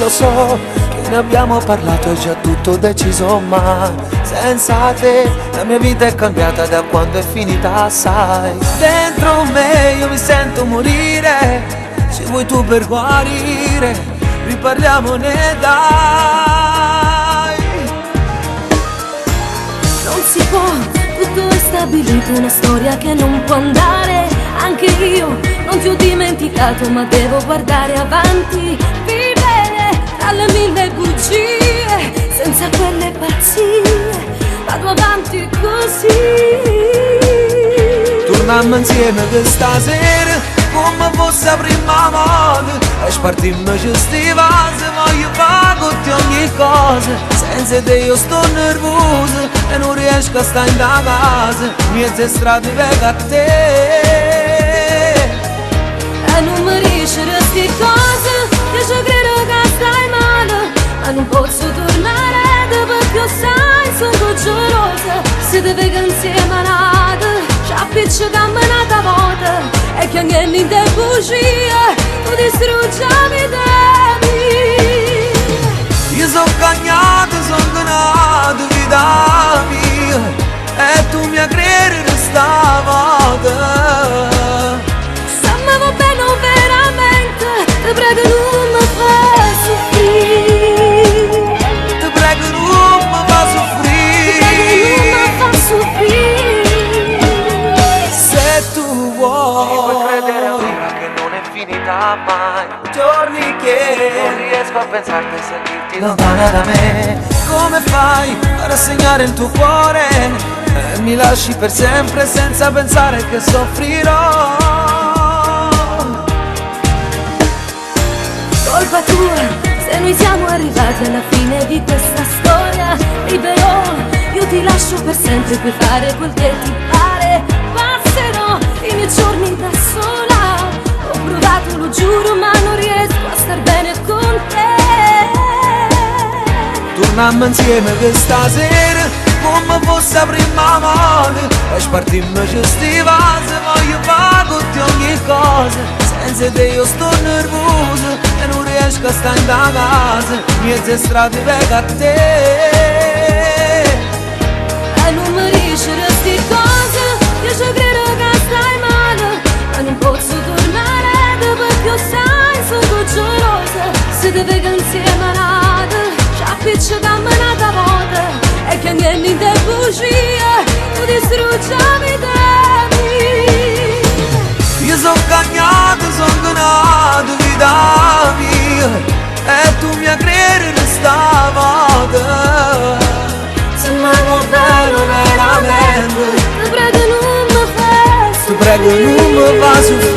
lo so che ne abbiamo parlato, è già tutto deciso, ma senza te la mia vita è cambiata da quando è finita, sai. Dentro me io mi sento morire, se vuoi tu per guarire, riparliamone dai. Non si può, tutto è stabilito, una storia che non può andare. Anche io non ti ho dimenticato, ma devo guardare avanti, vivere tra le mille bugie, senza quelle pazzie, vado avanti così. Torniamo insieme questa sera, come fosse la prima volta, e spartimmo queste vase, voglio fare con te ogni cosa. Senza te io sto nervoso e non riesco a stare in casa, mezze strade vengo a te. E non mi riesce a queste cose, che ci credo che stai male, ma non posso tornare perché sai, sono gelosa. Se deve che insieme a nata, ci appicciamo un'altra volta, e che anche niente bugie, tu distruggiami da me. Io sono cagnato, sono cagnato, vita mia, e tu mi credi stavolta. Va bene veramente, ti prego non mi fai soffrire, Ti prego non mi fa soffrire, se tu vuoi. Ci puoi credere ora che non è finita mai, giorni che non riesco a pensarti e sentirti lontana da me. Come fai a rassegnare il tuo cuore e mi lasci per sempre senza pensare che soffrirò? Colpa tua, se noi siamo arrivati alla fine di questa storia. Libero, io ti lascio per sempre, puoi fare quel che ti pare. Passerò i miei giorni da sola, ho provato, lo giuro, ma non riesco a star bene con te. Torniamo insieme questa sera, come fosse la prima volta, e spartimmo queste vase, voglio fare con te ogni cosa. Senza te io sto nervoso e non riesco a stare in casa, mezze strade vengo a te. E non mi riesce a queste cose, io ci credo che stai male, ma non posso tornare perché sai, sono gelosa. Se deve che insieme a nata, ci appicciamo un'altra volta, e che anche niente bugie, tu distruggiami da me. Io sono cagnato, vita mia, e tu mi credi stavolta. Se mai va bene veramente, ti prego non mi fai soffrire, ti prego non mi fa soffrire.